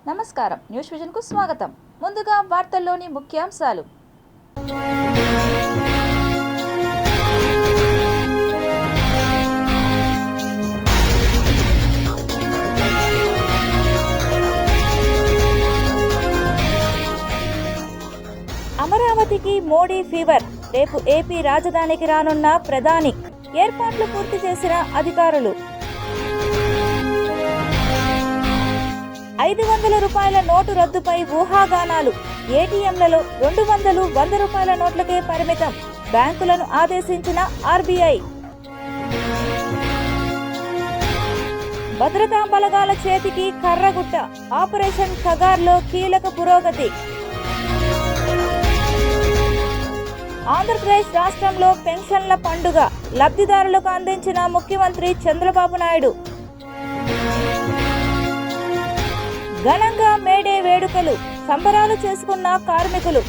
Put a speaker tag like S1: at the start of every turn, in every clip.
S1: నమస్కారం, న్యూస్ విజన్కు స్వాగతం. ముందుగా వార్తల్లోని ముఖ్యాంశాలు. అమరావతికి మోడీ ఫీవర్. రేపు ఏపీ రాజధానికి రానున్న ప్రధాని. ఏర్పాట్లు పూర్తి చేసిన అధికారులు. 500 రూపాయల నోటు రద్దుపై ఊహాగానాలు. ఏటీఎంలలో 200, 100 రూపాయల నోట్లకే పరిమితం. బ్యాంకులను ఆదేశించిన ఆర్బీఐ. భద్రతా బలగాల చేతికి కర్రగుట్ట. ఆపరేషన్ ఖగార్లో కీలక పురోగతి. ఆంధ్రప్రదేశ్ రాష్ట్రంలో పెన్షన్ల పండుగ. లబ్ధిదారులకు అందించిన ముఖ్యమంత్రి చంద్రబాబు నాయుడు. ఘనంగా మేడే వేడుకలు. సంబరాలు చేసుకున్న కార్మికులు.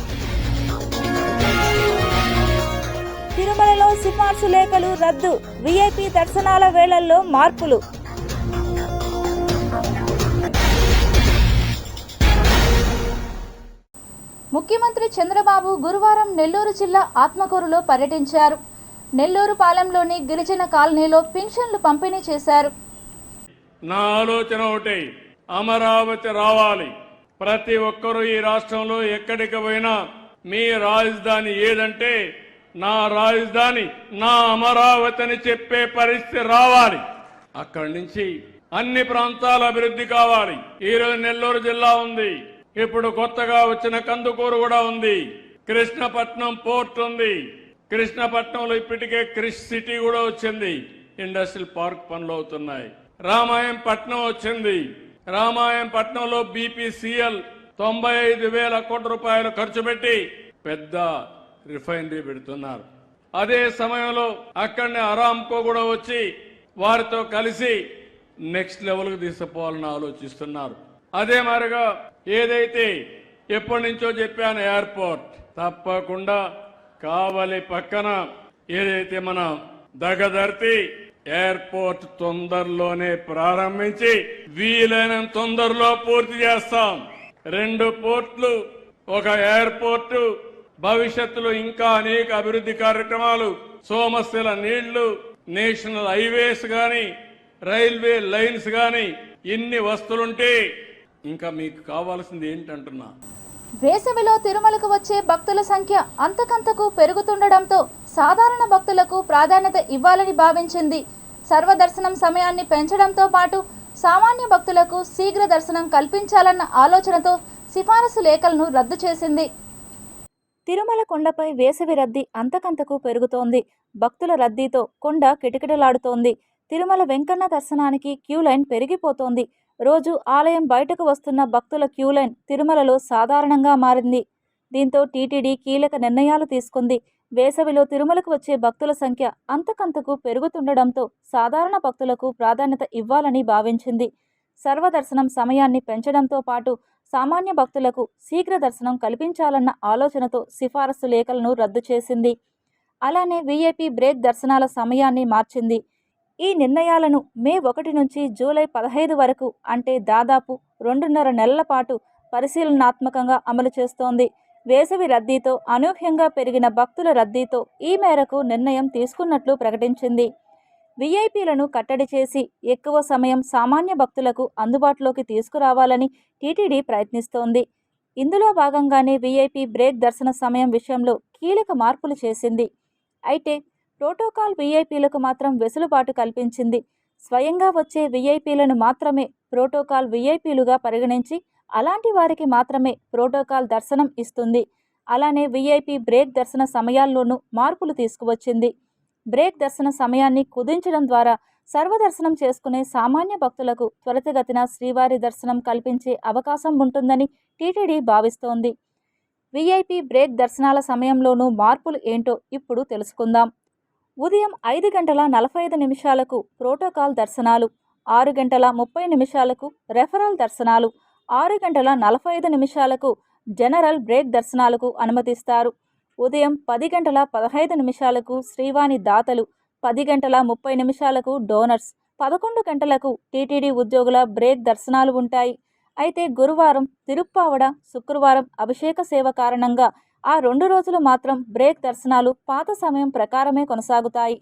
S1: తిరుమలలో సిఫార్సు లేఖలు రద్దు. వీఐపీ దర్శనాల వేళల్లో మార్పులు. ముఖ్యమంత్రి చంద్రబాబు గురువారం నెల్లూరు జిల్లా ఆత్మకూరులో పర్యటించారు. నెల్లూరు పాలెంలోని గిరిజన కాలనీలో పింఛన్లు పంపిణీ చేశారు.
S2: నా ఆలోచన ఒకటి, అమరావతి రావాలి. ప్రతి ఒక్కరూ ఈ రాష్ట్రంలో ఎక్కడికి పోయినా మీ రాజధాని ఏదంటే నా రాజధాని నా అమరావతి అని చెప్పే పరిస్థితి రావాలి. అక్కడి నుంచి అన్ని ప్రాంతాల అభివృద్ధి కావాలి. ఈరోజు నెల్లూరు జిల్లా ఉంది, ఇప్పుడు కొత్తగా వచ్చిన కందుకూరు కూడా ఉంది, కృష్ణపట్నం పోర్ట్ ఉంది, కృష్ణపట్నంలో ఇప్పటికే క్రిష్ సిటీ కూడా వచ్చింది, ఇండస్ట్రియల్ పార్క్ పనులు అవుతున్నాయి. రామాయంపట్నం వచ్చింది, రామాయంపట్నంలో బీపీసీఎల్ 95,000 కోట్ల రూపాయలు ఖర్చు పెట్టి పెద్ద రిఫైనరీ పెడుతున్నారు. అదే సమయంలో అక్కడనే అరామ్కో కూడా వచ్చి వారితో కలిసి నెక్స్ట్ లెవెల్కు తీసుకుపోవాలని ఆలోచిస్తున్నారు. అదే మాదిరిగా ఏదైతే ఎప్పటి నుంచో చెప్పాను, ఎయిర్పోర్ట్ తప్పకుండా కావలి పక్కన ఏదైతే మన దగదర్తి ఎయిర్పోర్ట్ తొందరలోనే ప్రారంభించి వీలైనంత తొందరలో పూర్తి చేస్తాం. 2 పోర్ట్లు, ఒక ఎయిర్పోర్టు, భవిష్యత్తులో ఇంకా అనేక అభివృద్ధి కార్యక్రమాలు, సోమశిల నీళ్లు, నేషనల్ హైవేస్ గాని, రైల్వే లైన్స్ గాని, ఇన్ని వస్తువులుంటే ఇంకా మీకు కావాల్సింది ఏంటంటున్నా.
S1: వేసవిలో తిరుమలకు వచ్చే భక్తుల సంఖ్య అంతకంతకు పెరుగుతుండటంతో సాధారణ భక్తులకు ప్రాధాన్యత ఇవ్వాలని భావించింది. సర్వదర్శనం సమయాన్ని పెంచడంతో పాటు సామాన్య భక్తులకు శీఘ్ర దర్శనం కల్పించాలన్న ఆలోచనతో సిఫారసు లేఖలను రద్దు చేసింది. తిరుమల కొండపై వేసవి రద్దీ అంతకంతకు పెరుగుతోంది. భక్తుల రద్దీతో కొండ కిటకిటలాడుతోంది. తిరుమల వెంకన్న దర్శనానికి క్యూలైన్ పెరిగిపోతోంది. రోజు ఆలయం బయటకు వస్తున్న భక్తుల క్యూలైన్ తిరుమలలో సాధారణంగా మారింది. దీంతో టీటీడీ కీలక నిర్ణయాలు తీసుకుంది. వేసవిలో తిరుమలకు వచ్చే భక్తుల సంఖ్య అంతకంతకు పెరుగుతుండటంతో సాధారణ భక్తులకు ప్రాధాన్యత ఇవ్వాలని భావించింది. సర్వదర్శనం సమయాన్ని పెంచడంతో పాటు సామాన్య భక్తులకు శీఘ్ర దర్శనం కల్పించాలన్న ఆలోచనతో సిఫారసు లేఖలను రద్దు చేసింది. అలానే వీఐపీ బ్రేక్ దర్శనాల సమయాన్ని మార్చింది. ఈ నిర్ణయాలను మే 1 నుంచి జూలై 15 వరకు, అంటే దాదాపు 2.5 నెలల పాటు పరిశీలనాత్మకంగా అమలు చేస్తోంది. వేసవి రద్దీతో అనూహ్యంగా పెరిగిన భక్తుల రద్దీతో ఈ మేరకు నిర్ణయం తీసుకున్నట్లు ప్రకటించింది. వీఐపీలను కట్టడి చేసి ఎక్కువ సమయం సామాన్య భక్తులకు అందుబాటులోకి తీసుకురావాలని టీటీడీ ప్రయత్నిస్తోంది. ఇందులో భాగంగానే వీఐపీ బ్రేక్ దర్శన సమయం విషయంలో కీలక మార్పులు చేసింది. అయితే ప్రోటోకాల్ వీఐపీలకు మాత్రం వెసులుబాటు కల్పించింది. స్వయంగా వచ్చే వీఐపీలను మాత్రమే ప్రోటోకాల్ వీఐపీలుగా పరిగణించి అలాంటి వారికి మాత్రమే ప్రోటోకాల్ దర్శనం ఇస్తుంది. అలానే వీఐపీ బ్రేక్ దర్శన సమయాల్లోనూ మార్పులు తీసుకువచ్చింది. బ్రేక్ దర్శన సమయాన్ని కుదించడం ద్వారా సర్వదర్శనం చేసుకునే సామాన్య భక్తులకు త్వరితగతిన శ్రీవారి దర్శనం కల్పించే అవకాశం ఉంటుందని టీటీడీ భావిస్తోంది. వీఐపీ బ్రేక్ దర్శనాల సమయంలోనూ మార్పులు ఏంటో ఇప్పుడు తెలుసుకుందాం. ఉదయం 5:45 ప్రోటోకాల్ దర్శనాలు, 6:30 రెఫరల్ దర్శనాలు, 6:45 జనరల్ బ్రేక్ దర్శనాలకు అనుమతిస్తారు. ఉదయం 10:15 శ్రీవాణి దాతలు, 10:30 డోనర్స్, 11 గంటలకు టీటీడీ ఉద్యోగుల బ్రేక్ దర్శనాలు ఉంటాయి. అయితే గురువారం తిరుప్పావడ, శుక్రవారం అభిషేక సేవ కారణంగా ఆ 2 రోజులు మాత్రం బ్రేక్ దర్శనాలు పాత సమయం ప్రకారమే కొనసాగుతాయి.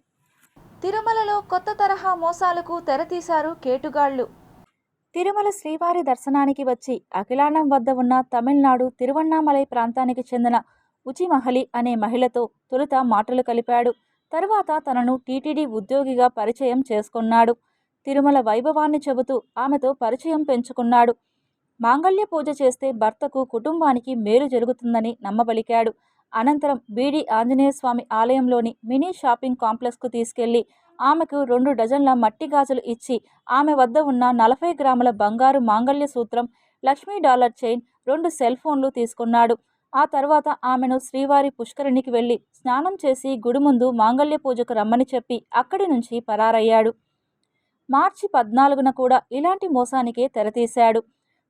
S1: తిరుమలలో కొత్త తరహా మోసాలకు తెరతీశారు కేటుగాళ్లు. తిరుమల శ్రీవారి దర్శనానికి వచ్చి అఖిలాండం వద్ద ఉన్న తమిళనాడు తిరువన్నామలై ప్రాంతానికి చెందిన ఉచిమహలి అనే మహిళతో తొలుత మాటలు కలిపాడు. తరువాత తనను టీటీడీ ఉద్యోగిగా పరిచయం చేసుకున్నాడు. తిరుమల వైభవాన్ని చెబుతూ ఆమెతో పరిచయం పెంచుకున్నాడు. మాంగళ్య పూజ చేస్తే భర్తకు, కుటుంబానికి మేలు జరుగుతుందని నమ్మబలికాడు. అనంతరం బీడి ఆంజనేయస్వామి ఆలయంలోని మినీ షాపింగ్ కాంప్లెక్స్కు తీసుకెళ్లి ఆమెకు 2 డజన్ల మట్టి గాజులు ఇచ్చి ఆమె వద్ద ఉన్న 40 గ్రాముల బంగారు మాంగళ్య సూత్రం, లక్ష్మీ డాలర్ చైన్, 2 సెల్ ఫోన్లు తీసుకున్నాడు. ఆ తర్వాత ఆమెను శ్రీవారి పుష్కరిణికి వెళ్లి స్నానం చేసి గుడి ముందు మాంగళ్య పూజకు రమ్మని చెప్పి అక్కడి నుంచి పరారయ్యాడు. మార్చి 14న కూడా ఇలాంటి మోసానికే తెరతీశాడు.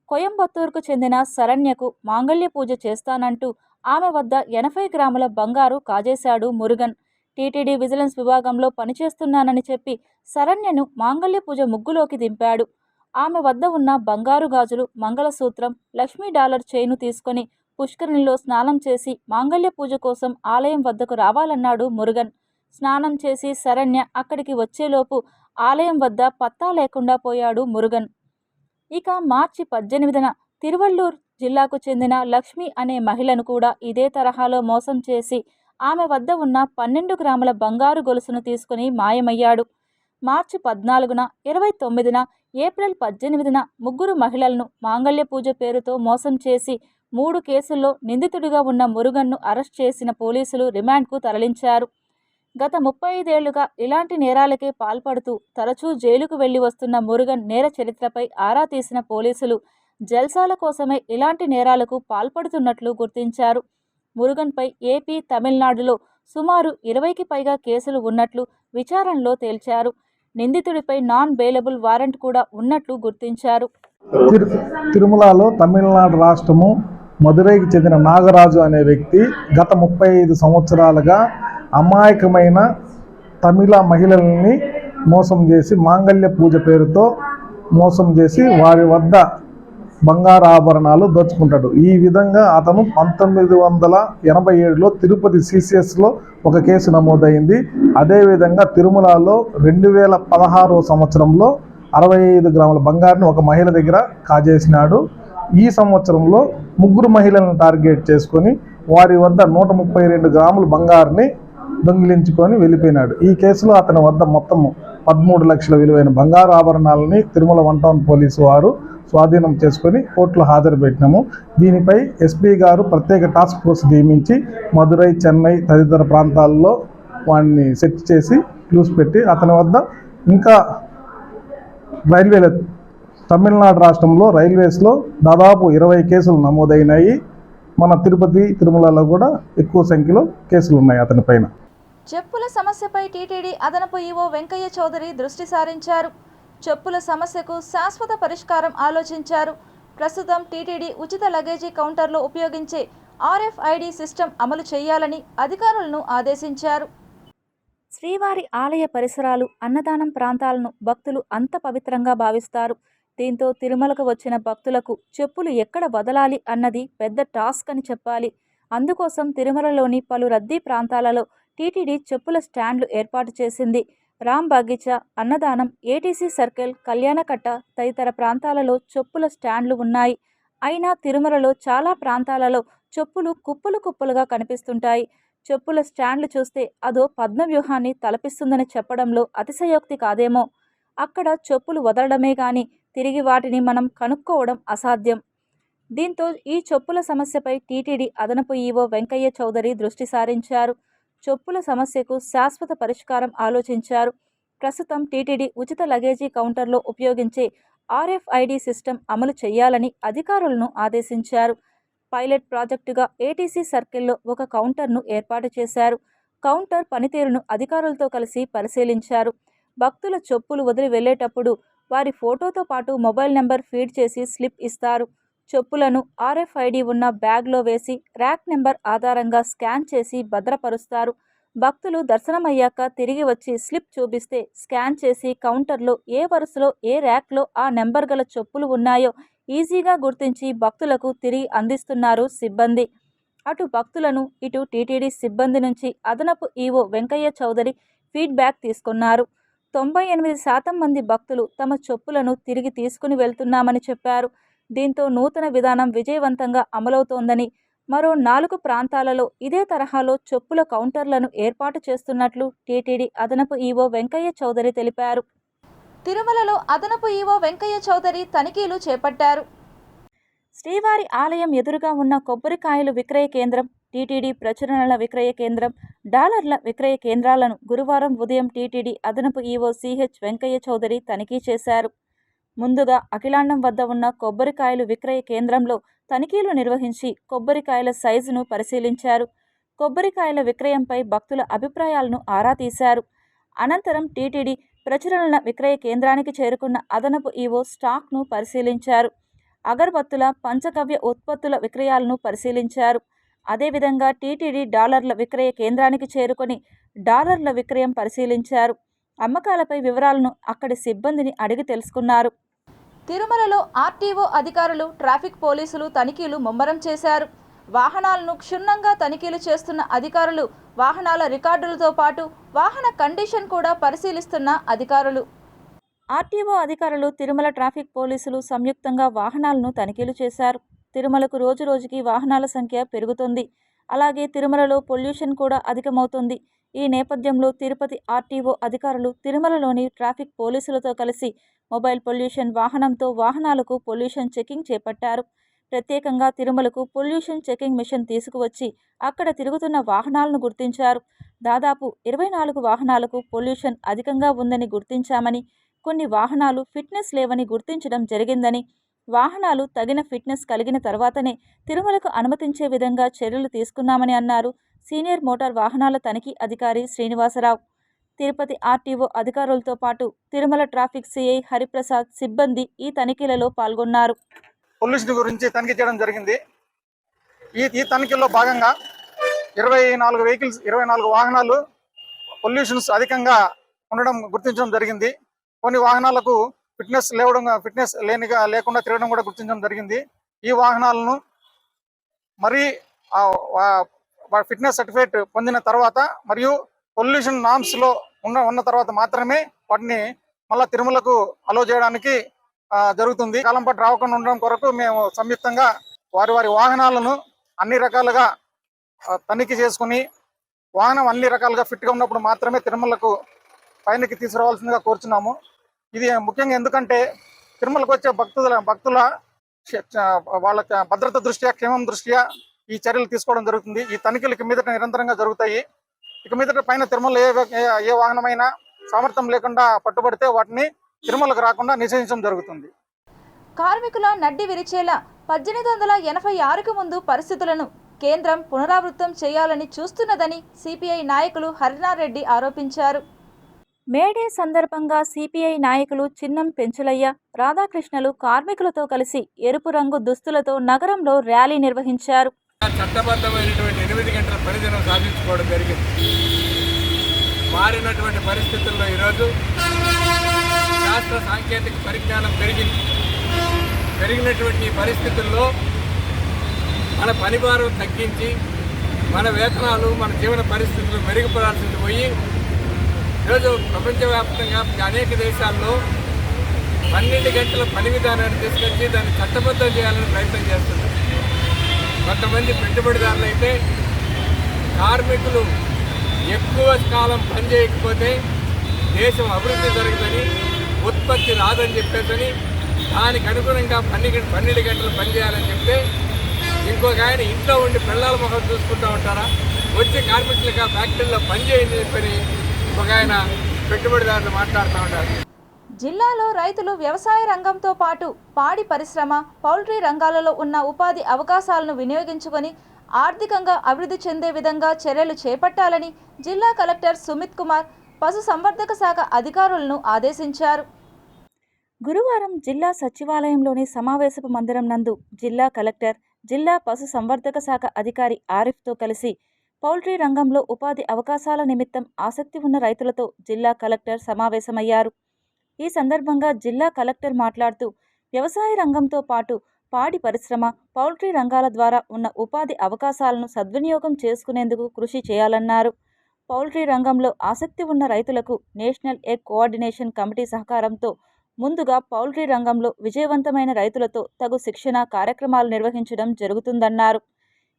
S1: కోయంబత్తూరుకు చెందిన శరణ్యకు మాంగళ్య పూజ చేస్తానంటూ ఆమె వద్ద 80 గ్రాముల బంగారు కాజేశాడు మురుగన్. టీటీడీ విజిలెన్స్ విభాగంలో పనిచేస్తున్నానని చెప్పి శరణ్యను మాంగళ్య పూజ ముగ్గులోకి దింపాడు. ఆమె వద్ద ఉన్న బంగారు గాజులు, మంగళసూత్రం, లక్ష్మీ డాలర్ చైను తీసుకొని పుష్కరిణిలో స్నానం చేసి మాంగళ్య పూజ కోసం ఆలయం వద్దకు రావాలన్నాడు మురుగన్. స్నానం చేసి శరణ్య అక్కడికి వచ్చేలోపు ఆలయం వద్ద పత్తా లేకుండా పోయాడు మురుగన్. ఇక మార్చి 18న తిరువళ్ళూరు జిల్లాకు చెందిన లక్ష్మి అనే మహిళను కూడా ఇదే తరహాలో మోసం చేసి ఆమె వద్ద ఉన్న 12 గ్రాముల బంగారు గొలుసును తీసుకుని మాయమయ్యాడు. మార్చి 14న, 29న, ఏప్రిల్ 18న ముగ్గురు మహిళలను మాంగళ్య పూజ పేరుతో మోసం చేసి 3 కేసుల్లో నిందితుడిగా ఉన్న మురుగన్ను అరెస్ట్ చేసిన పోలీసులు రిమాండ్కు తరలించారు. గత 35 ఏళ్లుగా ఇలాంటి నేరాలకే పాల్పడుతూ తరచూ జైలుకు వెళ్లి వస్తున్న మురుగన్ నేర చరిత్రపై ఆరా తీసిన పోలీసులు జల్సాల కోసమే ఇలాంటి నేరాలకు పాల్పడుతున్నట్లు గుర్తించారు. మురుగన్పై ఏపీ, తమిళనాడులో సుమారు 20కి పైగా కేసులు ఉన్నట్లు విచారణలో తేల్చారు. నిందితుడిపై నాన్ బెయిలబుల్ వారెంట్ కూడా ఉన్నట్లు గుర్తించారు.
S3: తిరుమలలో తమిళనాడు రాష్ట్రము మదురైకి చెందిన నాగరాజు అనే వ్యక్తి గత 35 సంవత్సరాలుగా అమాయకమైన తమిళ మహిళల్ని మోసం చేసి మాంగళ్య పూజ పేరుతో మోసం చేసి వారి వద్ద బంగారు ఆభరణాలు దోచుకుంటాడు. ఈ విధంగా అతను 1987లో తిరుపతి సిసిఎస్లో ఒక కేసు నమోదైంది. అదేవిధంగా తిరుమలలో 2016 సంవత్సరంలో 65 గ్రాముల బంగారుని ఒక మహిళ దగ్గర కాజేసినాడు. ఈ సంవత్సరంలో ముగ్గురు మహిళలను టార్గెట్ చేసుకొని వారి వద్ద 132 గ్రాముల బంగారుని దొంగిలించుకొని వెళ్ళిపోయినాడు. ఈ కేసులో అతని వద్ద మొత్తం 13 లక్షల విలువైన బంగారు ఆభరణాలని తిరుమల 1 టౌన్ పోలీసు వారు స్వాధీనం చేసుకొని కోర్టులో హాజరుపెట్టినాము. దీనిపై ఎస్పీ గారు ప్రత్యేక టాస్క్ ఫోర్స్ నియమించి మదురై, చెన్నై తదితర ప్రాంతాల్లో వాడిని సెర్చ్ చేసి క్లూస్ పెట్టి అతని వద్ద ఇంకా తమిళనాడు రాష్ట్రంలో రైల్వేస్లో దాదాపు 20 కేసులు నమోదైనాయి. మన తిరుపతి, తిరుమలలో కూడా ఎక్కువ సంఖ్యలో కేసులు ఉన్నాయి అతని పైన.
S1: చెప్పుల సమస్యపై టీటీడీ అదనపు ఈవో వెంకయ్య చౌదరి దృష్టి సారించారు. చెప్పుల సమస్యకు శాశ్వత పరిష్కారం ఆలోచించారు. ప్రస్తుతం టీటీడీ ఉచిత లగేజీ కౌంటర్లో ఉపయోగించే RFID సిస్టమ్ అమలు చేయాలని అధికారులను ఆదేశించారు. శ్రీవారి ఆలయ పరిసరాలు, అన్నదానం ప్రాంతాలను భక్తులు అంత పవిత్రంగా భావిస్తారు. దీంతో తిరుమలకు వచ్చిన భక్తులకు చెప్పులు ఎక్కడ వదలాలి అన్నది పెద్ద టాస్క్ అని చెప్పాలి. అందుకోసం తిరుమలలోని పలు రద్దీ ప్రాంతాలలో టీటీడీ చెప్పుల స్టాండ్లు ఏర్పాటు చేసింది. రామ్ బాగీచా, అన్నదానం, ఏటీసీ సర్కిల్, కళ్యాణకట్ట తదితర ప్రాంతాలలో చెప్పుల స్టాండ్లు ఉన్నాయి. అయినా తిరుమలలో చాలా ప్రాంతాలలో చెప్పులు కుప్పలు కుప్పలుగా కనిపిస్తుంటాయి. చెప్పుల స్టాండ్లు చూస్తే అదో పద్మవ్యూహాన్ని తలపిస్తుందని చెప్పడంలో అతిశయోక్తి కాదేమో. అక్కడ చెప్పులు వదలడమే కానీ తిరిగి వాటిని మనం కనుక్కోవడం అసాధ్యం. దీంతో ఈ చెప్పుల సమస్యపై టీటీడీ అదనపు ఈవో వెంకయ్య చౌదరి దృష్టి సారించారు. చెప్పుల సమస్యకు శాశ్వత పరిష్కారం ఆలోచించారు. ప్రస్తుతం టీటీడీ ఉచిత లగేజీ కౌంటర్లో ఉపయోగించే RFID సిస్టమ్ అమలు చేయాలని అధికారులను ఆదేశించారు. పైలట్ ప్రాజెక్టుగా ఏటీసీ సర్కిల్లో ఒక కౌంటర్ను ఏర్పాటు చేశారు. కౌంటర్ పనితీరును అధికారులతో కలిసి పరిశీలించారు. భక్తుల చెప్పులు వదిలి వెళ్లేటప్పుడు వారి ఫోటోతో పాటు మొబైల్ నెంబర్ ఫీడ్ చేసి స్లిప్ ఇస్తారు. చెప్పులను RFID ఉన్న బ్యాగ్లో వేసి ర్యాక్ నెంబర్ ఆధారంగా స్కాన్ చేసి భద్రపరుస్తారు. భక్తులు దర్శనమయ్యాక తిరిగి వచ్చి స్లిప్ చూపిస్తే స్కాన్ చేసి కౌంటర్లో ఏ వరుసలో ఏ ర్యాక్లో ఆ నెంబర్ గల చెప్పులు ఉన్నాయో ఈజీగా గుర్తించి భక్తులకు తిరిగి అందిస్తున్నారు సిబ్బంది. అటు భక్తులను ఇటు టీటీడీ సిబ్బంది నుంచి అదనపు ఈవో వెంకయ్య చౌదరి ఫీడ్బ్యాక్ తీసుకున్నారు. 98% మంది భక్తులు తమ చెప్పులను తిరిగి తీసుకుని వెళ్తున్నామని చెప్పారు. దీంతో నూతన విధానం విజయవంతంగా అమలవుతోందని, మరో 4 ప్రాంతాలలో ఇదే తరహాలో చెప్పుల కౌంటర్లను ఏర్పాటు చేస్తున్నట్లు టీటీడీ అదనపు ఈవో వెంకయ్య చౌదరి తెలిపారు. తిరుమలలో అదనపు ఈవో వెంకయ్య చౌదరి తనిఖీలు చేపట్టారు. శ్రీవారి ఆలయం ఎదురుగా ఉన్న కొబ్బరికాయలు విక్రయ కేంద్రం, టీటీడీ ప్రచురణల విక్రయ కేంద్రం, డాలర్ల విక్రయ కేంద్రాలను గురువారం ఉదయం టీటీడీ అదనపు ఈవో సిహెచ్ వెంకయ్య చౌదరి తనిఖీ చేశారు. ముందుగా అఖిలాండం వద్ద ఉన్న కొబ్బరికాయలు విక్రయ కేంద్రంలో తనిఖీలు నిర్వహించి కొబ్బరికాయల సైజును పరిశీలించారు. కొబ్బరికాయల విక్రయంపై భక్తుల అభిప్రాయాలను ఆరా తీశారు. అనంతరం టీటీడీ ప్రచురణల విక్రయ కేంద్రానికి చేరుకున్న అదనపు ఈవో స్టాక్ను పరిశీలించారు. అగరబత్తుల, పంచగవ్య ఉత్పత్తుల విక్రయాలను పరిశీలించారు. అదేవిధంగా టీటీడీ డాలర్ల విక్రయ కేంద్రానికి చేరుకొని డాలర్ల విక్రయం పరిశీలించారు. అమ్మకాలపై వివరాలను అక్కడి సిబ్బందిని అడిగి తెలుసుకున్నారు. తిరుమలలో ఆర్టీఓ అధికారులు, ట్రాఫిక్ పోలీసులు తనిఖీలు ముమ్మరం చేశారు. వాహనాలను క్షుణ్ణంగా తనిఖీలు చేస్తున్న అధికారులు వాహనాల రికార్డులతో పాటు వాహన కండిషన్ కూడా పరిశీలిస్తున్న అధికారులు. ఆర్టీఓ అధికారులు, తిరుమల ట్రాఫిక్ పోలీసులు సంయుక్తంగా వాహనాలను తనిఖీలు చేశారు. తిరుమలకు రోజురోజుకి వాహనాల సంఖ్య పెరుగుతోంది. అలాగే తిరుమలలో పొల్యూషన్ కూడా అధికమవుతోంది. ఈ నేపథ్యంలో తిరుపతి ఆర్టీఓ అధికారులు తిరుమలలోని ట్రాఫిక్ పోలీసులతో కలిసి మొబైల్ పొల్యూషన్ వాహనంతో వాహనాలకు పొల్యూషన్ చెకింగ్ చేపట్టారు. ప్రత్యేకంగా తిరుమలకు పొల్యూషన్ చెకింగ్ మిషన్ తీసుకువచ్చి అక్కడ తిరుగుతున్న వాహనాలను గుర్తించారు. దాదాపు 24 వాహనాలకు పొల్యూషన్ అధికంగా ఉందని గుర్తించామని, కొన్ని వాహనాలు ఫిట్నెస్ లేవని గుర్తించడం జరిగిందని, వాహనాలు తగిన ఫిట్నెస్ కలిగిన తర్వాతనే తిరుమలకు అనుమతించే విధంగా చర్యలు తీసుకున్నామని అన్నారు సీనియర్ మోటార్ వాహనాల తనిఖీ అధికారి శ్రీనివాసరావు. తిరుపతి ఆర్టీఓ అధికారులతో పాటు తిరుమల ట్రాఫిక్ సిఐ హరిప్రసాద్ సిబ్బంది ఈ తనిఖీలలో పాల్గొన్నారు.
S4: పొల్యూషన్ గురించి తనిఖీ చేయడం జరిగింది. ఈ తనిఖీల్లో భాగంగా 24 వాహనాలు పొల్యూషన్స్ అధికంగా ఉండడం గుర్తించడం జరిగింది. కొన్ని వాహనాలకు ఫిట్నెస్ లేకుండా తిరగడం కూడా గుర్తించడం జరిగింది. ఈ వాహనాలను మరి ఫిట్నెస్ సర్టిఫికేట్ పొందిన తర్వాత మరియు పొల్యూషన్ నామ్స్ లో ఉన్న తర్వాత మాత్రమే వాటిని మళ్ళా తిరుమలకు అలో చేయడానికి జరుగుతుంది. కాలం పాటు రాకుండా ఉండడం కొరకు మేము సంయుక్తంగా వారి వాహనాలను అన్ని రకాలుగా తనిఖీ చేసుకుని వాహనం అన్ని రకాలుగా ఫిట్గా ఉన్నప్పుడు మాత్రమే తిరుమలకు పైనకి తీసుకురావాల్సిందిగా కోరుచున్నాము. ఇది ముఖ్యంగా ఎందుకంటే తిరుమలకు వచ్చే భక్తుల వాళ్ళ భద్రత దృష్ట్యా, క్షేమం దృష్ట్యా ఈ చర్యలు తీసుకోవడం జరుగుతుంది. ఈ తనిఖీలు ఇక మీదట నిరంతరంగా జరుగుతాయి. ఇక మీదట పైన తిరుమల ఏ వాహనమైనా సామర్థ్యం లేకుండా పట్టుబడితే వాటిని తిరుమలకు రాకుండా నిషేధించడం జరుగుతుంది.
S1: కార్మికుల నడ్డి విరిచేలా 1886కు ముందు పరిస్థితులను కేంద్రం పునరావృతం చేయాలని చూస్తున్నదని సిపిఐ నాయకులు హరినారెడ్డి ఆరోపించారు. మేడే సందర్భంగా సిపిఐ నాయకులు చిన్నం పెంచులయ్య, రాధాకృష్ణలు కార్మికులతో కలిసి ఎరుపు రంగు దుస్తులతో నగరంలో ర్యాలీ నిర్వహించారు.
S2: చట్టబద్ధమైనటువంటి 8 గంటల పనిదినం సాధించుకోవడం జరిగింది. మారినటువంటి పరిస్థితుల్లో ఈరోజు శాస్త్ర సాంకేతిక పరిజ్ఞానం పెరిగినటువంటి పరిస్థితుల్లో మన పనిభారం తగ్గించి మన వేతనాలు, మన జీవన పరిస్థితులు మెరుగుపడాల్సింది పోయి ఈరోజు ప్రపంచవ్యాప్తంగా అనేక దేశాల్లో 12 గంటల పని విధానాన్ని తీసుకొచ్చి దాన్ని చట్టబద్ధం చేయాలని ప్రయత్నం చేస్తున్నారు. కొంతమంది పెట్టుబడిదారులు అయితే కార్మికులు ఎక్కువ కాలం పనిచేయకపోతే దేశం అభివృద్ధి జరుగుతుంది, ఉత్పత్తి రాదని చెప్పేసి దానికి అనుగుణంగా 12 గంటలు పనిచేయాలని చెప్తే ఇంకొక ఆయన ఇంట్లో ఉండి పిల్లల ముఖం చూసుకుంటూ ఉంటారా, వచ్చి కార్మికులుగా ఫ్యాక్టరీలో పనిచేయని చెప్పని ఒక ఆయన పెట్టుబడిదారులు మాట్లాడుతూ ఉంటారు.
S1: జిల్లాలో రైతులు వ్యవసాయ రంగంతో పాటు పాడి పరిశ్రమ, పౌల్ట్రీ రంగాలలో ఉన్న ఉపాధి అవకాశాలను వినియోగించుకొని ఆర్థికంగా అభివృద్ధి చెందే విధంగా చర్యలు చేపట్టాలని జిల్లా కలెక్టర్ సుమిత్ కుమార్ పశు సంవర్ధక శాఖ అధికారులను ఆదేశించారు. గురువారం జిల్లా సచివాలయంలోని సమావేశపు మందిరం నందు జిల్లా కలెక్టర్, జిల్లా పశు సంవర్ధక శాఖ అధికారి ఆరిఫ్తో కలిసి పౌల్ట్రీ రంగంలో ఉపాధి అవకాశాల నిమిత్తం ఆసక్తి ఉన్న రైతులతో జిల్లా కలెక్టర్ సమావేశమయ్యారు. ఈ సందర్భంగా జిల్లా కలెక్టర్ మాట్లాడుతూ వ్యవసాయ రంగంతో పాటు పాడి పరిశ్రమ, పౌల్ట్రీ రంగాల ద్వారా ఉన్న ఉపాధి అవకాశాలను సద్వినియోగం చేసుకునేందుకు కృషి చేయాలన్నారు. పౌల్ట్రీ రంగంలో ఆసక్తి ఉన్న రైతులకు నేషనల్ ఎగ్ కోఆర్డినేషన్ కమిటీ సహకారంతో ముందుగా పౌల్ట్రీ రంగంలో విజయవంతమైన రైతులతో తగు శిక్షణ కార్యక్రమాలు నిర్వహించడం జరుగుతుందన్నారు.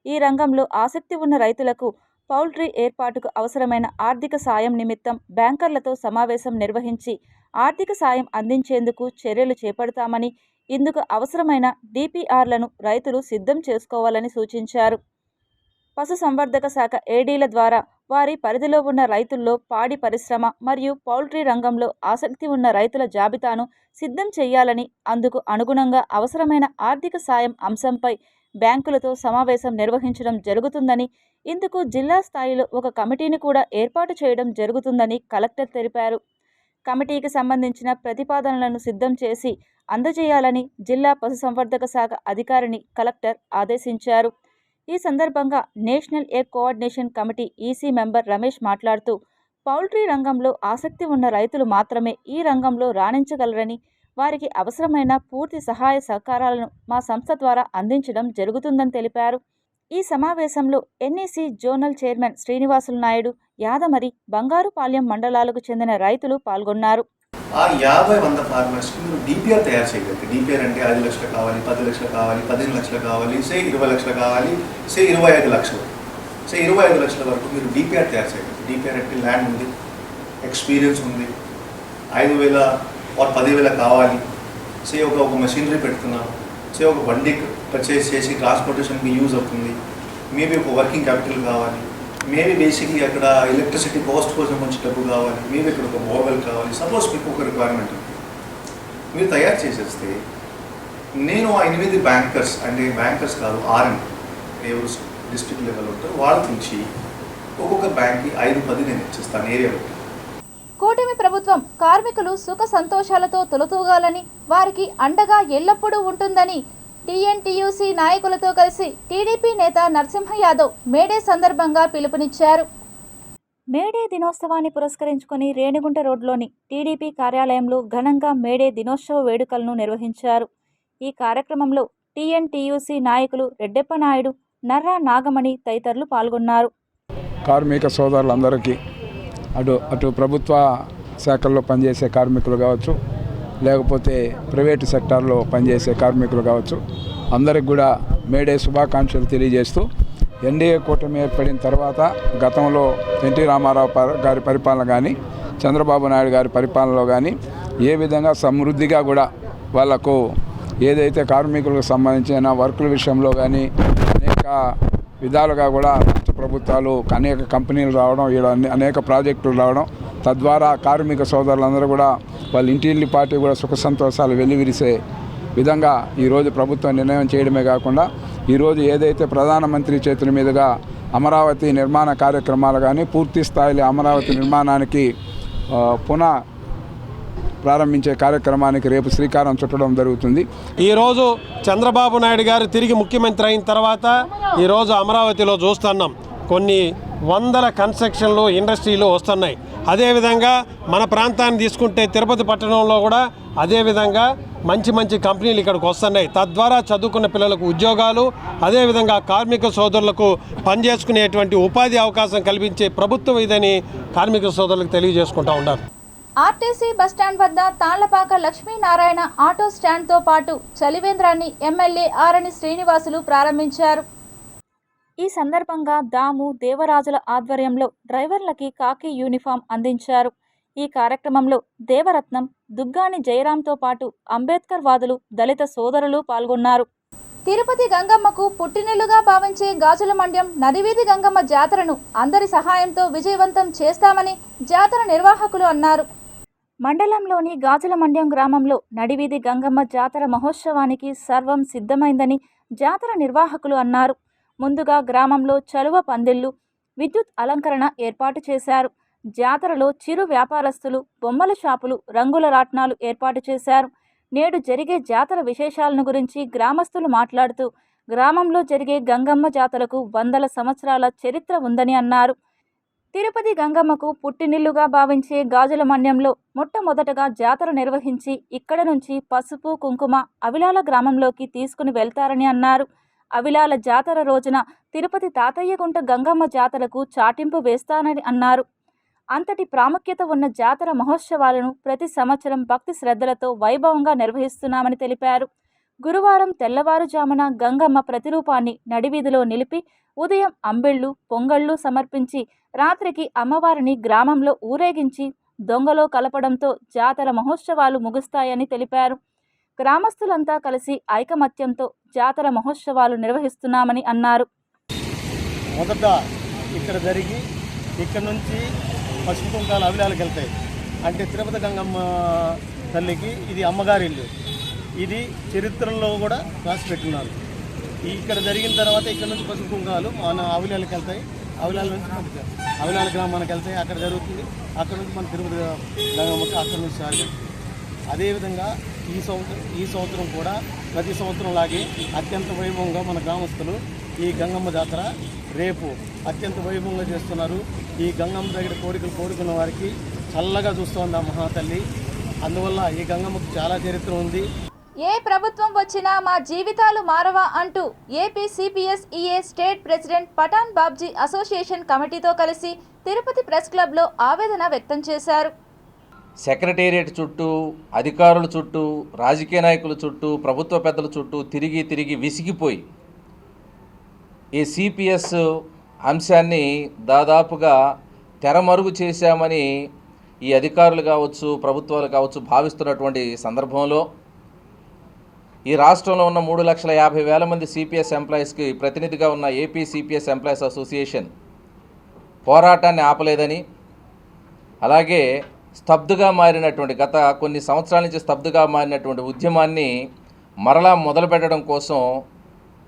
S1: ఈ రంగంలో ఆసక్తి ఉన్న రైతులకు పౌల్ట్రీ ఏర్పాటుకు అవసరమైన ఆర్థిక సాయం నిమిత్తం బ్యాంకర్లతో సమావేశం నిర్వహించి ఆర్థిక సాయం అందించేందుకు చర్యలు చేపడతామని, ఇందుకు అవసరమైన డిపిఆర్లను రైతులు సిద్ధం చేసుకోవాలని సూచించారు. పశుసంవర్ధక శాఖ ఏడీల ద్వారా వారి పరిధిలో ఉన్న రైతుల్లో పాడి పరిశ్రమ మరియు పౌల్ట్రీ రంగంలో ఆసక్తి ఉన్న రైతుల జాబితాను సిద్ధం చేయాలని, అందుకు అనుగుణంగా అవసరమైన ఆర్థిక సాయం అంశంపై బ్యాంకులతో సమావేశం నిర్వహించడం జరుగుతుందని, ఇందుకు జిల్లా స్థాయిలో ఒక కమిటీని కూడా ఏర్పాటు చేయడం జరుగుతుందని కలెక్టర్ తెలిపారు. కమిటీకి సంబంధించిన ప్రతిపాదనలను సిద్ధం చేసి అందజేయాలని జిల్లా పశుసంవర్ధక శాఖ అధికారిని కలెక్టర్ ఆదేశించారు. ఈ సందర్భంగా national egg coordination committee EC member Ramesh మాట్లాడుతూ, పౌల్ట్రీ రంగంలో ఆసక్తి ఉన్న రైతులు మాత్రమే ఈ రంగంలో రాణించగలరని, వారికి అవసరమైన పూర్తి సహాయ సహకారాలను మా సంస్థ ద్వారా అందించడం జరుగుతుందని తెలిపారు. ఈ సమావేశంలో NEC zonal chairman Srinivasulu Naidu, Yadamari, Bangarupalem మండలాలకు చెందిన రైతులు పాల్గొన్నారు.
S5: ఆ 50-100 ఫార్మర్స్కి మీరు డిపిఆర్ తయారు చేయగలిగితే, డిపిఆర్ అంటే 5 లక్షలు కావాలి, 10 లక్షలు కావాలి, 15 లక్షలు కావాలి, 20 లక్షలు కావాలి, 25 లక్షలు, 25 లక్షల వరకు మీరు డిపిఆర్ తయారు చేయగలిగితే, డిపిఆర్ అంటే ల్యాండ్ ఉంది, ఎక్స్పీరియన్స్ ఉంది, 5,000 ఆర్ 10,000 కావాలి, ఒక మెషినరీ పెడుతున్నాను, ఒక బండి పర్చేస్ చేసి ట్రాన్స్పోర్టేషన్కి యూజ్ అవుతుంది, మేబీ ఒక వర్కింగ్ క్యాపిటల్ కావాలి, మేబీ బేసిక్లీ అక్కడ ఎలక్ట్రిసిటీ కాస్ట్ కోసం కొంచెం డబ్బు కావాలి, మేబీ ఇక్కడ ఒక బోర్వెల్ కావాలి, సపోజ్ మీకు ఒక రిక్వైర్మెంట్ ఉంది, మీరు తయారు చేసేస్తే నేను ఆ 8 బ్యాంకర్స్, అంటే బ్యాంకర్స్ కాదు, ఆర్ఎం ఎవరు డిస్ట్రిక్ట్ లెవెల్ ఉంటారు వాళ్ళ నుంచి ఒక్కొక్క బ్యాంక్కి 5-10 నేను ఇచ్చేస్తాను ఏరియా బట్టి.
S1: కూటమి ప్రభుత్వం కార్మికులు సుఖ సంతోషాలతో తొలతూగాలని, వారికి అండగా ఎల్లప్పుడూ ఉంటుందని టీఎన్టీయూసీ నాయకులతో కలిసి టీడీపీ నేత నరసింహ యాదవ్ మేడే సందర్భంగా పిలుపునిచ్చారు. మేడే దినోత్సవాన్ని పురస్కరించుకొని రేణిగుంట రోడ్లోని టీడీపీ కార్యాలయంలో ఘనంగా మేడే దినోత్సవ వేడుకలను నిర్వహించారు. ఈ కార్యక్రమంలో టీఎన్టీయూసీ నాయకులు రెడ్డెప్ప నాయుడు, నర్రా నాగమణి తదితరులు పాల్గొన్నారు.
S6: కార్మిక సోదరులందరికీ అటు ప్రభుత్వ శాఖల్లో పనిచేసే కార్మికులు కావచ్చు, లేకపోతే ప్రైవేటు సెక్టార్లో పనిచేసే కార్మికులు కావచ్చు, అందరికి కూడా మేడే శుభాకాంక్షలు తెలియజేస్తూ, ఎన్డీఏ కూటమి ఏర్పడిన తర్వాత గతంలో ఎన్టీ రామారావు గారి పరిపాలన కానీ, చంద్రబాబు నాయుడు గారి పరిపాలనలో కానీ ఏ విధంగా సమృద్ధిగా కూడా వాళ్లకు ఏదైతే కార్మికులకు సంబంధించిన వర్కుల విషయంలో కానీ అనేక విధాలుగా కూడా రాష్ట్ర ప్రభుత్వాలు అనేక కంపెనీలు రావడం, అనేక ప్రాజెక్టులు రావడం, తద్వారా కార్మిక సోదరులందరూ కూడా వాళ్ళ ఇంటిల్లి పార్టీ కూడా సుఖ సంతోషాలు వెల్లివిరిసే విధంగా ఈరోజు ప్రభుత్వం నిర్ణయం చేయడమే కాకుండా, ఈరోజు ఏదైతే ప్రధానమంత్రి చేతుల మీదుగా అమరావతి నిర్మాణ కార్యక్రమాలు కానీ పూర్తి స్థాయిలో అమరావతి నిర్మాణానికి పునః ప్రారంభించే కార్యక్రమానికి రేపు శ్రీకారం చుట్టడం జరుగుతుంది.
S7: ఈరోజు చంద్రబాబు నాయుడు గారు తిరిగి ముఖ్యమంత్రి అయిన తర్వాత ఈరోజు అమరావతిలో చూస్తున్నాం కొన్ని వందల కన్స్ట్రక్షన్లు, ఇండస్ట్రీలు వస్తున్నాయి. అదేవిధంగా మన ప్రాంతాన్ని తీసుకుంటే తిరుపతి పట్టణంలో కూడా అదేవిధంగా మంచి కంపెనీలు ఇక్కడికి వస్తున్నాయి. తద్వారా చదువుకున్న పిల్లలకు ఉద్యోగాలు, అదేవిధంగా కార్మిక సోదరులకు పనిచేసుకునేటువంటి ఉపాధి అవకాశం కల్పించే ప్రభుత్వం ఇదని కార్మిక సోదరులకు తెలియజేసుకుంటూ ఉన్నారు.
S1: ఆర్టీసీ బస్టాండ్ వద్ద తాళ్లపాక లక్ష్మీనారాయణ ఆటో స్టాండ్తో పాటు చలివేంద్రాన్ని ఎమ్మెల్యే ఆరణి శ్రీనివాసులు ప్రారంభించారు. ఈ సందర్భంగా దాము దేవరాజుల ఆధ్వర్యంలో డ్రైవర్లకి కాకి యూనిఫామ్ అందించారు. ఈ కార్యక్రమంలో దేవరత్నం, దుగ్గాని జయరాంతో పాటు అంబేద్కర్ వాదులు, దళిత సోదరులు పాల్గొన్నారు. తిరుపతి గంగమ్మకు పుట్టినిల్లుగా భావించే గాజుల మండ్యం నదివీధి గంగమ్మ జాతరను అందరి సహాయంతో విజయవంతం చేస్తామని జాతర నిర్వాహకులు అన్నారు. మండలంలోని గాజుల మండ్యం గ్రామంలో నడివీధి గంగమ్మ జాతర మహోత్సవానికి సర్వం సిద్ధమైందని జాతర నిర్వాహకులు అన్నారు. ముందుగా గ్రామంలో చలువ పందిళ్లు, విద్యుత్ అలంకరణ ఏర్పాటు చేశారు. జాతరలో చిరు వ్యాపారస్తులు, బొమ్మల షాపులు, రంగుల రాట్నాలు ఏర్పాటు చేశారు. నేడు జరిగే జాతర విశేషాలను గురించి గ్రామస్తులు మాట్లాడుతూ, గ్రామంలో జరిగే గంగమ్మ జాతరకు 100 సంవత్సరాల చరిత్ర ఉందని అన్నారు. తిరుపతి గంగమ్మకు పుట్టినిల్లుగా భావించే గాజుల మన్యంలో మొట్టమొదటగా జాతర నిర్వహించి ఇక్కడ నుంచి పసుపు కుంకుమ అవిలాల గ్రామంలోకి తీసుకుని వెళ్తారని అన్నారు. అవిలాల జాతర రోజున తిరుపతి తాతయ్యగుంట గంగమ్మ జాతరకు చాటింపు వేస్తానని అన్నారు. అంతటి ప్రాముఖ్యత ఉన్న జాతర మహోత్సవాలను ప్రతి సంవత్సరం భక్తి శ్రద్ధలతో వైభవంగా నిర్వహిస్తున్నామని తెలిపారు. గురువారం తెల్లవారుజామున గంగమ్మ ప్రతిరూపాన్ని నడివీధిలో నిలిపి ఉదయం అంబిళ్లు పొంగళ్ళు సమర్పించి రాత్రికి అమ్మవారిని గ్రామంలో ఊరేగించి దొంగలో కలపడంతో జాతర మహోత్సవాలు ముగుస్తాయని తెలిపారు. గ్రామస్తులంతా కలిసి ఐకమత్యంతో జాతర మహోత్సవాలు నిర్వహిస్తున్నామని అన్నారు.
S8: మొదట ఇక్కడ జరిగి ఇక్కడ నుంచి పసుపు కుంకాలు అవిలాలకు వెళ్తాయి. అంటే తిరుపతి గంగమ్మ తల్లికి ఇది అమ్మగారి ఇల్లు. ఇది చరిత్రలో కూడా రాసి పెట్టున్నారు. ఇక్కడ జరిగిన తర్వాత ఇక్కడ నుంచి పసుపు కుంకాలు మన అవిలాలకు వెళ్తాయి. అవిలాల నుంచి మనకి అవిలాల గ్రామానికి వెళ్తాయి. అక్కడ జరుగుతుంది. అక్కడ నుంచి మన తిరుపతి గంగమ్మకి అక్కడ నుంచి సాగి అదేవిధంగా ఈ సంవత్సరం కూడా ప్రతి సంవత్సరం లాగే అత్యంత వైభవంగా మన గ్రామస్తులు ఈ గంగమ్మ జాతర రేపు అత్యంత వైభవంగా చేస్తున్నారు. ఈ గంగమ్మ దగ్గర కోరికలు కోరుకున్న వారికి చల్లగా చూస్తోంది ఆ మహాతల్లి. అందువల్ల ఈ గంగమ్మకు చాలా చరిత్ర ఉంది.
S1: ఏ ప్రభుత్వం వచ్చినా మా జీవితాలు మారవా అంటూ AP CPS EA state president Pathan Babji association కమిటీతో కలిసి తిరుపతి ప్రెస్ క్లబ్లో ఆవేదన వ్యక్తం చేశారు.
S9: సెక్రటేరియట్ చుట్టూ, అధికారుల చుట్టూ, రాజకీయ నాయకుల చుట్టూ, ప్రభుత్వ పెద్దల చుట్టూ తిరిగి విసిగిపోయి ఈ సిపిఎస్ అంశాన్ని దాదాపుగా తెరమరుగు చేశామని ఈ అధికారులు కావచ్చు, ప్రభుత్వాలు కావచ్చు భావిస్తున్నటువంటి సందర్భంలో ఈ రాష్ట్రంలో ఉన్న 3,50,000 మంది సిపిఎస్ ఎంప్లాయీస్కి ప్రతినిధిగా ఉన్న ఏపీ సిపిఎస్ ఎంప్లాయీస్ అసోసియేషన్ పోరాటాన్ని ఆపలేదని, అలాగే స్తబ్దుగా మారినటువంటి గత కొన్ని సంవత్సరాల నుంచి స్తబ్దుగా మారినటువంటి ఉద్యమాన్ని మరలా మొదలుపెట్టడం కోసం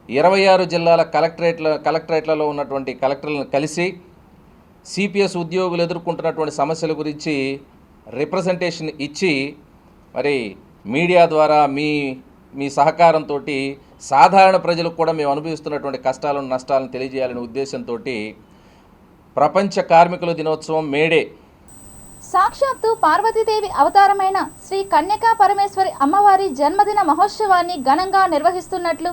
S9: 26 జిల్లాల కలెక్టరేట్లలో ఉన్నటువంటి కలెక్టర్లను కలిసి సిపిఎస్ ఉద్యోగులు ఎదుర్కొంటున్నటువంటి సమస్యల గురించి రిప్రజెంటేషన్ ఇచ్చి మరి మీడియా ద్వారా మీ సహకారంతో సాధారణ ప్రజలకు కూడా మేము అనుభవిస్తున్నటువంటి కష్టాలను నష్టాలను తెలియజేయాలనే ఉద్దేశంతో ప్రపంచ కార్మికుల దినోత్సవం మేడే
S1: సాక్షాత్తు పార్వతీదేవి అవతారమైన శ్రీ కన్యకా పరమేశ్వరి అమ్మవారి జన్మదిన మహోత్సవాన్ని ఘనంగా నిర్వహిస్తున్నట్లు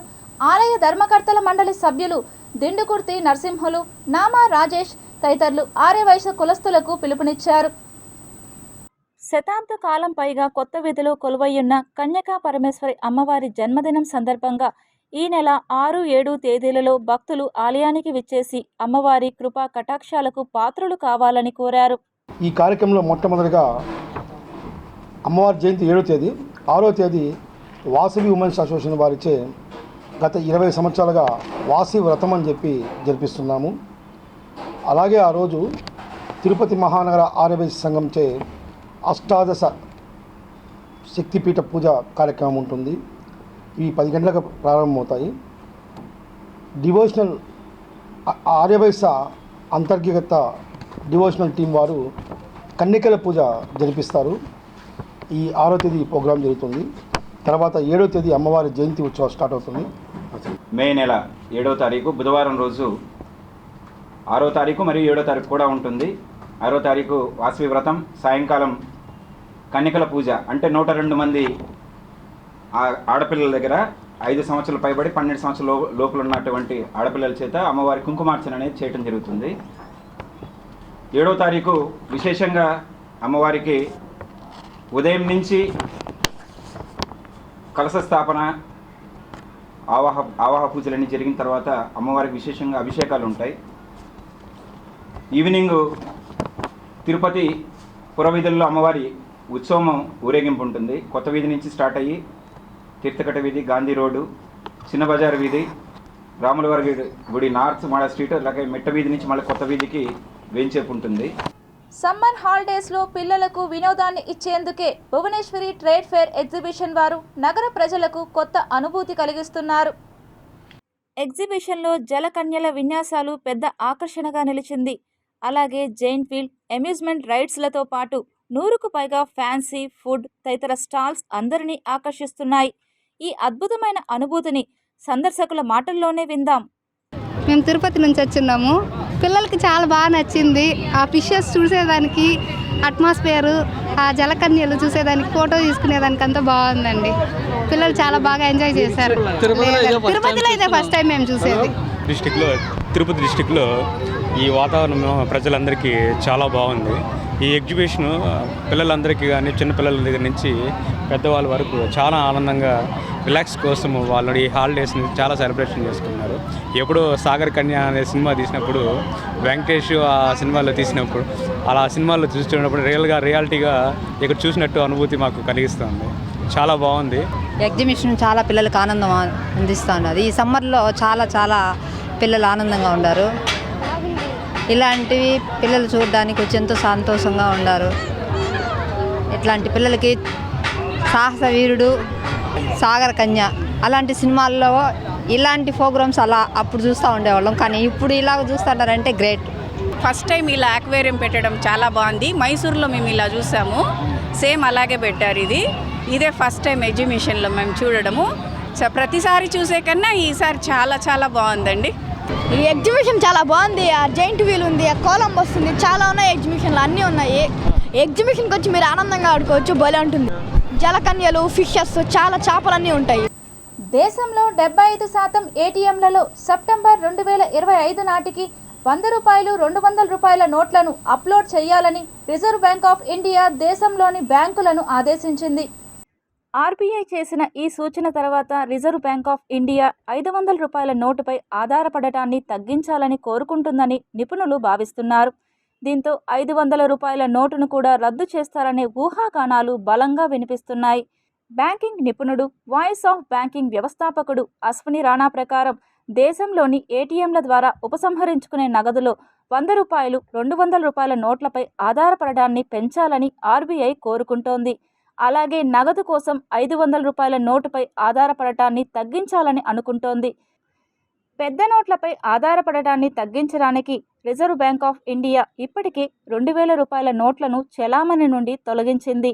S1: ఆలయ ధర్మకర్తల మండలి సభ్యులు దిండుకుర్తి నరసింహులు, నామా రాజేష్ తదితరులు ఆర్యవైశ్య కులస్తులకు పిలుపునిచ్చారు. శతాబ్ద కాలం పైగా కొత్త వీధిలో కొలువయ్యున్న కన్యకా పరమేశ్వరి అమ్మవారి జన్మదినం సందర్భంగా ఈ నెల 6, 7 తేదీలలో భక్తులు ఆలయానికి విచ్చేసి అమ్మవారి కృపా కటాక్షాలకు పాత్రులు కావాలని కోరారు.
S10: ఈ కార్యక్రమంలో మొట్టమొదటిగా అమ్మవారి జయంతి 7వ తేదీ, 6వ తేదీ వాసవి ఉమెన్స్ అసోసియేషన్ వారిచే గత 20 సంవత్సరాలుగా వాసవి వ్రతం అని చెప్పి జరిపిస్తున్నాము. అలాగే ఆ రోజు తిరుపతి మహానగర ఆర్యవైశ్య సంఘంచే అష్టాదశ శక్తిపీఠ పూజ కార్యక్రమం ఉంటుంది. ఇవి 10 గంటలకు ప్రారంభమవుతాయి. డివోషనల్ ఆర్యవైశ్య అంతర్గత డివోషనల్ టీం వారు కన్యకల పూజ జరిపిస్తారు. ఈ 6వ తేదీ ప్రోగ్రాం జరుగుతుంది. తర్వాత 7వ తేదీ అమ్మవారి జయంతి ఉత్సవం స్టార్ట్ అవుతుంది.
S11: మే నెల 7వ తారీఖు బుధవారం రోజు 6వ తారీఖు మరియు 7వ తారీఖు కూడా ఉంటుంది. 6వ తారీఖు వాసవి వ్రతం, సాయంకాలం కన్యకల పూజ. అంటే 102 మంది ఆడపిల్లల దగ్గర 5 సంవత్సరాలు పైబడి 12 సంవత్సరాల లోపల ఉన్నటువంటి ఆడపిల్లల చేత అమ్మవారి కుంకుమార్చన అనేది చేయడం జరుగుతుంది. 7వ తారీఖు విశేషంగా అమ్మవారికి ఉదయం నుంచి కలశ స్థాపన, ఆవాహ పూజలన్నీ జరిగిన తర్వాత అమ్మవారికి విశేషంగా అభిషేకాలు ఉంటాయి. ఈవినింగ్ తిరుపతి పురవీధుల్లో అమ్మవారి ఉత్సవం ఊరేగింపు ఉంటుంది. కొత్త వీధి నుంచి స్టార్ట్ అయ్యి తీర్థకట్ట వీధి, గాంధీ రోడ్డు, చిన్న బజార్ వీధి, రాములవారి గుడి నార్త్ మాడ స్ట్రీట్, అలాగే మెట్ట వీధి నుంచి మళ్ళీ కొత్త వీధికి వేంచేపు ఉంటుంది.
S1: సమ్మర్ హాలిడేస్లో పిల్లలకు వినోదాన్ని ఇచ్చేందుకే భువనేశ్వరి ట్రేడ్ ఫేర్ ఎగ్జిబిషన్ వారు నగర ప్రజలకు కొత్త అనుభూతి కలిగిస్తున్నారు. ఎగ్జిబిషన్లో జలకన్యల విన్యాసాలు పెద్ద ఆకర్షణగా నిలిచింది. అలాగే జైంట్ వీల్, అమ్యూజ్మెంట్ రైడ్స్లతో పాటు 100కు పైగా ఫ్యాన్సీ ఫుడ్ తదితర స్టాల్స్ అందరినీ ఆకర్షిస్తున్నాయి. ఈ అద్భుతమైన అనుభూతిని సందర్శకుల మాటల్లోనే విందాం.
S12: మేము తిరుపతి నుంచి వచ్చిన్నాము. పిల్లలకి చాలా బాగా నచ్చింది. ఆ ఫిషెస్ చూసేదానికి, అట్మాస్ఫియర్, ఆ జలకన్యలు చూసేదానికి, ఫోటో తీసుకునేదానికి అంతా బాగుందండి. పిల్లలు చాలా బాగా ఎంజాయ్ చేశారు. తిరుపతిలో ఇదే ఫస్ట్ టైం మేము చూసేది.
S13: తిరుపతి డిస్టిక్లో ఈ వాతావరణం ప్రజలందరికీ చాలా బాగుంది. ఈ ఎగ్జిబిషన్ పిల్లలందరికీ కానీ చిన్నపిల్లల దగ్గర నుంచి పెద్దవాళ్ళ వరకు చాలా ఆనందంగా రిలాక్స్ కోసం వాళ్ళు ఈ హాలిడేస్ని చాలా సెలబ్రేషన్ చేసుకున్నారు. ఎప్పుడో సాగర్ కన్య అనే సినిమా తీసినప్పుడు వెంకటేష్ ఆ సినిమాలో తీసినప్పుడు అలా సినిమాల్లో చూస్తున్నప్పుడు రియాలిటీగా ఇక్కడ చూసినట్టు అనుభూతి మాకు కలిగిస్తుంది. చాలా బాగుంది.
S14: ఎగ్జిబిషన్ చాలా పిల్లలకు ఆనందం అందిస్తున్నది. ఈ సమ్మర్లో చాలా పిల్లలు ఆనందంగా ఉన్నారు. ఇలాంటివి పిల్లలు చూడడానికి వచ్చి ఎంతో సంతోషంగా ఉన్నారు. ఇట్లాంటి పిల్లలకి సాహస వీరుడు, సాగర కన్య అలాంటి సినిమాల్లో ఇలాంటి ప్రోగ్రామ్స్ అలా అప్పుడు చూస్తూ ఉండేవాళ్ళం, కానీ ఇప్పుడు ఇలాగ చూస్తున్నారంటే గ్రేట్.
S15: ఫస్ట్ టైం ఇలా అక్వేరియం పెట్టడం చాలా బాగుంది. మైసూర్లో మేము ఇలా చూసాము, సేమ్ అలాగే పెట్టారు. ఇదే ఫస్ట్ టైం ఎగ్జిబిషన్లో మేము చూడడము. ప్రతిసారి చూసే కన్నా ఈసారి చాలా బాగుందండి.
S12: ఈ ఎగ్జిబిషన్ చాలా బాగుంది. ఆ జైంట్ వీల్ ఉంది, ఆ కొలంబస్ ఉంది, చాలా ఉన్నాయి ఎగ్జిబిషన్లు, అన్నీ ఉన్నాయి. ఎగ్జిబిషన్కి వచ్చి మీరు ఆనందంగా ఆడుకోవచ్చు, భలే ఉంటుంది. జలకన్యలు, ఫిషెస్, చాలా చేపలన్నీ ఉంటాయి.
S1: దేశంలో 75% ఏటీఎంలలో సెప్టెంబర్ 2025 నాటికి 100 రూపాయలు, 200 రూపాయల నోట్లను అప్లోడ్ చేయాలని రిజర్వ్ బ్యాంక్ ఆఫ్ ఇండియా దేశంలోని బ్యాంకులను ఆదేశించింది. ఆర్బీఐ చేసిన ఈ సూచన తర్వాత రిజర్వ్ బ్యాంక్ ఆఫ్ ఇండియా 500 రూపాయల నోటుపై ఆధారపడటాన్ని తగ్గించాలని కోరుకుంటుందని నిపుణులు భావిస్తున్నారు. దీంతో 500 రూపాయల నోటును కూడా రద్దు చేస్తారనే ఊహాగానాలు బలంగా వినిపిస్తున్నాయి. బ్యాంకింగ్ నిపుణుడు, వాయిస్ ఆఫ్ బ్యాంకింగ్ వ్యవస్థాపకుడు అశ్విని రాణా ప్రకారం దేశంలోని ఏటీఎంల ద్వారా ఉపసంహరించుకునే నగదులో 100 రూపాయలు, 200 రూపాయల నోట్లపై ఆధారపడడాన్ని పెంచాలని ఆర్బీఐ కోరుకుంటోంది. అలాగే నగదు కోసం 500 రూపాయల నోటుపై ఆధారపడటాన్ని తగ్గించాలని అనుకుంటోంది. పెద్ద నోట్లపై ఆధారపడటాన్ని తగ్గించడానికి రిజర్వ్ బ్యాంక్ ఆఫ్ ఇండియా ఇప్పటికే 2000 రూపాయల నోట్లను చెలామణి నుండి తొలగించింది.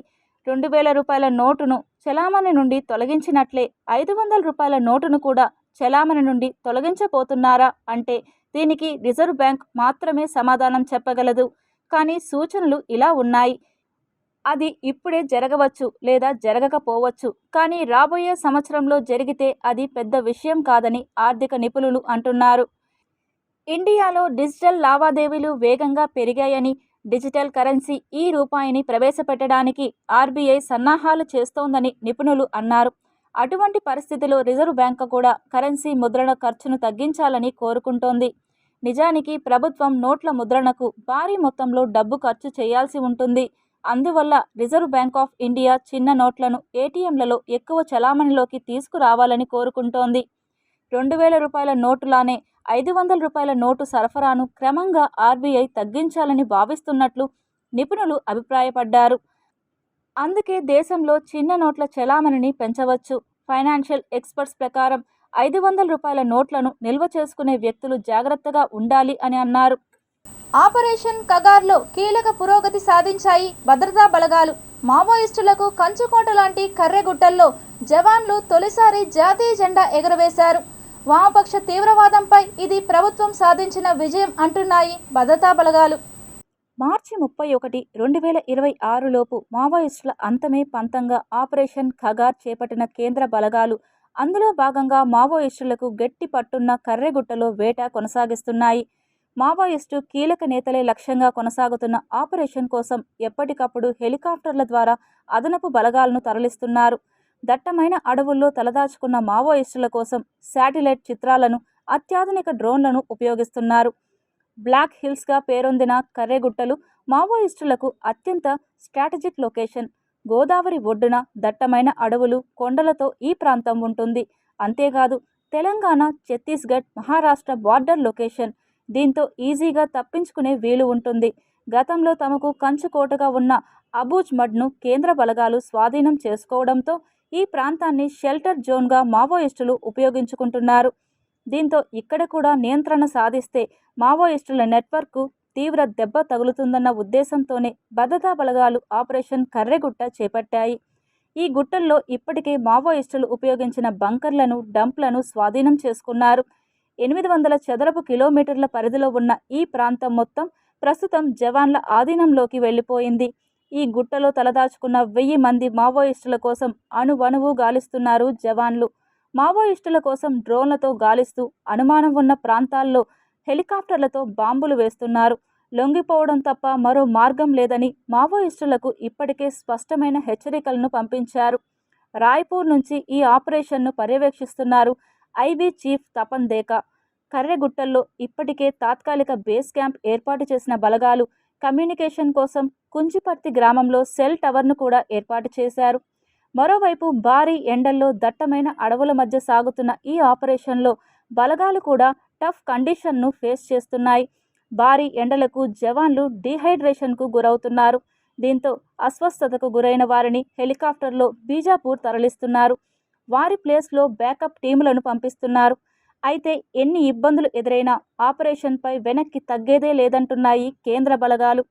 S1: 2000 రూపాయల నోటును చెలామణి నుండి తొలగించినట్లే 500 రూపాయల నోటును కూడా చెలామణి నుండి తొలగించబోతున్నారా అంటే దీనికి రిజర్వ్ బ్యాంక్ మాత్రమే సమాధానం చెప్పగలదు. కానీ సూచనలు ఇలా ఉన్నాయి. అది ఇప్పుడే జరగవచ్చు లేదా జరగకపోవచ్చు, కానీ రాబోయే సంవత్సరంలో జరిగితే అది పెద్ద విషయం కాదని ఆర్థిక నిపుణులు అంటున్నారు. ఇండియాలో డిజిటల్ లావాదేవీలు వేగంగా పెరిగాయని, డిజిటల్ కరెన్సీ ఈ రూపాయిని ప్రవేశపెట్టడానికి ఆర్బీఐ సన్నాహాలు చేస్తోందని నిపుణులు అన్నారు. అటువంటి పరిస్థితిలో రిజర్వ్ బ్యాంక్ కూడా కరెన్సీ ముద్రణ ఖర్చును తగ్గించాలని కోరుకుంటోంది. నిజానికి ప్రభుత్వం నోట్ల ముద్రణకు భారీ మొత్తంలో డబ్బు ఖర్చు చేయాల్సి ఉంటుంది. అందువల్ల రిజర్వ్ బ్యాంక్ ఆఫ్ ఇండియా చిన్న నోట్లను ఏటీఎంలలో ఎక్కువ చలామణిలోకి తీసుకురావాలని కోరుకుంటోంది. 2000 రూపాయల నోటులానే 500 రూపాయల నోటు సరఫరాను క్రమంగా ఆర్బీఐ తగ్గించాలని భావిస్తున్నట్లు నిపుణులు అభిప్రాయపడ్డారు. అందుకే దేశంలో చిన్న నోట్ల చలామణిని పెంచవచ్చు. ఫైనాన్షియల్ ఎక్స్పర్ట్స్ ప్రకారం 500 రూపాయల నోట్లను నిల్వ చేసుకునే వ్యక్తులు జాగ్రత్తగా ఉండాలి అని అన్నారు. ఆపరేషన్ కగార్లో కీలక పురోగతి సాధించాయి భద్రతా బలగాలు. మావోయిస్టులకు కంచుకోట లాంటి కర్రెగుట్టల్లో జవాన్లు తొలిసారి జాతీయ జెండా ఎగురవేశారు. వామపక్ష తీవ్రవాదంపై ఇది ప్రభుత్వం సాధించిన విజయం అంటున్నాయి భద్రతా బలగాలు. మార్చి 31, 2026 లోపు మావోయిస్టుల అంతమే పంతంగా ఆపరేషన్ ఖగార్ చేపట్టిన కేంద్ర బలగాలు అందులో భాగంగా మావోయిస్టులకు గట్టి పట్టున్న కర్రెగుట్టలో వేట కొనసాగిస్తున్నాయి. మావోయిస్టు కీలక నేతలే లక్ష్యంగా కొనసాగుతున్న ఆపరేషన్ కోసం ఎప్పటికప్పుడు హెలికాప్టర్ల ద్వారా అదనపు బలగాలను తరలిస్తున్నారు. దట్టమైన అడవుల్లో తలదాచుకున్న మావోయిస్టుల కోసం శాటిలైట్ చిత్రాలను, అత్యాధునిక డ్రోన్లను ఉపయోగిస్తున్నారు. బ్లాక్ హిల్స్గా పేరొందిన కర్రెగుట్టలు మావోయిస్టులకు అత్యంత స్ట్రాటజిక్ లొకేషన్. గోదావరి ఒడ్డున దట్టమైన అడవులు, కొండలతో ఈ ప్రాంతం ఉంటుంది. అంతేకాదు తెలంగాణ, ఛత్తీస్గఢ్, మహారాష్ట్ర బార్డర్ లొకేషన్. దీంతో ఈజీగా తప్పించుకునే వీలు ఉంటుంది. గతంలో తమకు కంచుకోటగా ఉన్న అబూజ్ మడ్ను కేంద్ర బలగాలు స్వాధీనం చేసుకోవడంతో ఈ ప్రాంతాన్ని షెల్టర్ జోన్గా మావోయిస్టులు ఉపయోగించుకుంటున్నారు. దీంతో ఇక్కడ కూడా నియంత్రణ సాధిస్తే మావోయిస్టుల నెట్వర్క్కు తీవ్ర దెబ్బ తగులుతుందన్న ఉద్దేశంతోనే భద్రతా బలగాలు ఆపరేషన్ కర్రెగుట్ట చేపట్టాయి. ఈ గుట్టల్లో ఇప్పటికే మావోయిస్టులు ఉపయోగించిన బంకర్లను, డంప్లను స్వాధీనం చేసుకున్నారు. 800 చదరపు కిలోమీటర్ల పరిధిలో ఉన్న ఈ ప్రాంతం మొత్తం ప్రస్తుతం జవాన్ల ఆధీనంలోకి వెళ్ళిపోయింది. ఈ గుట్టలో తలదాచుకున్న 1000 మంది మావోయిస్టుల కోసం అణువణువు గాలిస్తున్నారు జవాన్లు. మావోయిస్టుల కోసం డ్రోన్లతో గాలిస్తూ అనుమానం ఉన్న ప్రాంతాల్లో హెలికాప్టర్లతో బాంబులు వేస్తున్నారు. లొంగిపోవడం తప్ప మరో మార్గం లేదని మావోయిస్టులకు ఇప్పటికే స్పష్టమైన హెచ్చరికలను పంపించారు. రాయ్పూర్ నుంచి ఈ ఆపరేషన్ను పర్యవేక్షిస్తున్నారు ఐబీ చీఫ్ తపన్ దేకా. కర్రెగుట్టల్లో ఇప్పటికే తాత్కాలిక బేస్ క్యాంప్ ఏర్పాటు చేసిన బలగాలు కమ్యూనికేషన్ కోసం కుంజిపర్తి గ్రామంలో సెల్ టవర్ను కూడా ఏర్పాటు చేశారు. మరోవైపు భారీ ఎండల్లో దట్టమైన అడవుల మధ్య సాగుతున్న ఈ ఆపరేషన్లో బలగాలు కూడా టఫ్ కండిషన్ను ఫేస్ చేస్తున్నాయి. భారీ ఎండలకు జవాన్లు డీహైడ్రేషన్కు గురవుతున్నారు. దీంతో అస్వస్థతకు గురైన వారిని హెలికాప్టర్లో బీజాపూర్ తరలిస్తున్నారు. వారి ప్లేస్లో బ్యాకప్ టీములను పంపిస్తున్నారు. అయితే ఎన్ని ఇబ్బందులు ఎదురైనా ఆపరేషన్పై వెనక్కి తగ్గేదే లేదంటున్నాయి కేంద్ర బలగాలు.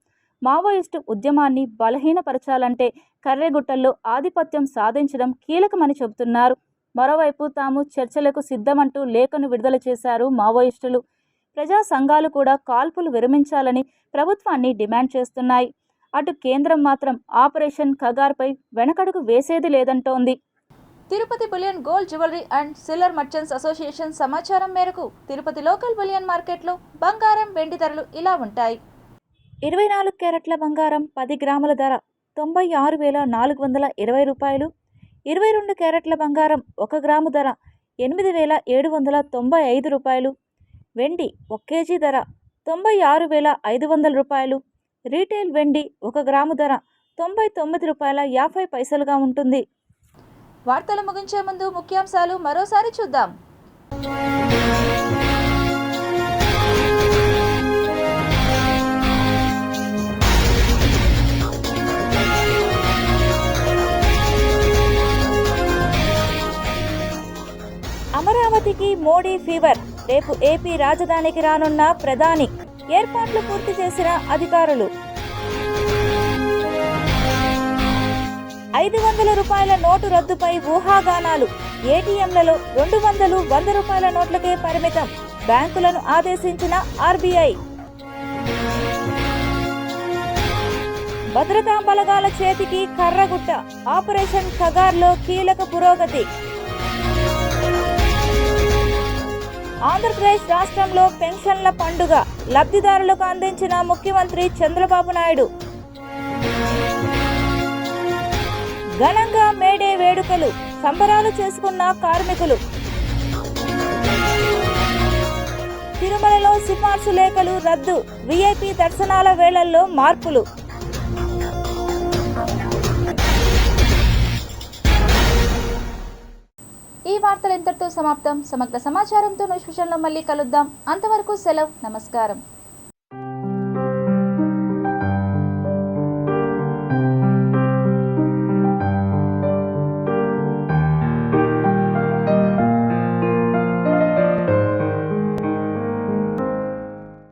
S1: మావోయిస్టు ఉద్యమాన్ని బలహీనపరచాలంటే కర్రెగుట్టల్లో ఆధిపత్యం సాధించడం కీలకమని చెబుతున్నారు. మరోవైపు తాము చర్చలకు సిద్ధమంటూ లేఖను విడుదల చేశారు మావోయిస్టులు. ప్రజా సంఘాలు కూడా కాల్పులు విరమించాలని ప్రభుత్వాన్ని డిమాండ్ చేస్తున్నాయి. అటు కేంద్రం మాత్రం ఆపరేషన్ ఖగార్పై వెనకడుగు వేసేది లేదంటోంది. Tirupati bullion gold jewellery and silver merchants association సమాచారం మేరకు తిరుపతి లోకల్ బులియన్ మార్కెట్లో బంగారం, వెండి ధరలు ఇలా ఉంటాయి. 24 క్యారెట్ల బంగారం 10 గ్రాముల ధర 96,420 రూపాయలు. 22 క్యారెట్ల బంగారం 1 గ్రాము ధర 8,795 రూపాయలు. వెండి 1 కేజీ ధర 96,500 రూపాయలు. రీటైల్ వెండి 1 గ్రాము ధర 99 రూపాయల 50 పైసలుగా ఉంటుంది. వార్తలు ముగించే ముందు ముఖ్యాంశాలు మరోసారి చూద్దాం. అమరావతికి మోడీ ఫీవర్. రేపు ఏపీ రాజధానికి రానున్న ప్రధాని. ఏర్పాట్లు పూర్తి చేసిన అధికారులు. 500 రూపాయల నోటు రద్దుపై ఊహాగానాలు. ఏటీఎంలలో 200, 100 రూపాయల నోట్లకే పరిమితం. బ్యాంకులను ఆదేశించిన ఆర్బీఐ. భద్రతా బలగాల చేతికి కర్రగుట్ట. ఆపరేషన్ ఖగార్లో కీలక పురోగతి. ఆంధ్రప్రదేశ్ రాష్ట్రంలో పెన్షన్ల పండుగ. లబ్ధిదారులకు అందించిన ముఖ్యమంత్రి చంద్రబాబు నాయుడు. ఘనంగా మేడే వేడుకలు. సంబరాలు చేసుకున్న కార్మికులు. తిరుమలలో సిఫార్సు లేఖలు రద్దు. వీఐపీ దర్శనాల వేళల్లో మార్పులు. ఈ వార్తలు ఇంతటితో సమాప్తం. సమగ్ర సమాచారంతో న్యూస్ విషయంలో మళ్ళీ కలుద్దాం. అంతవరకు సెలవు. నమస్కారం.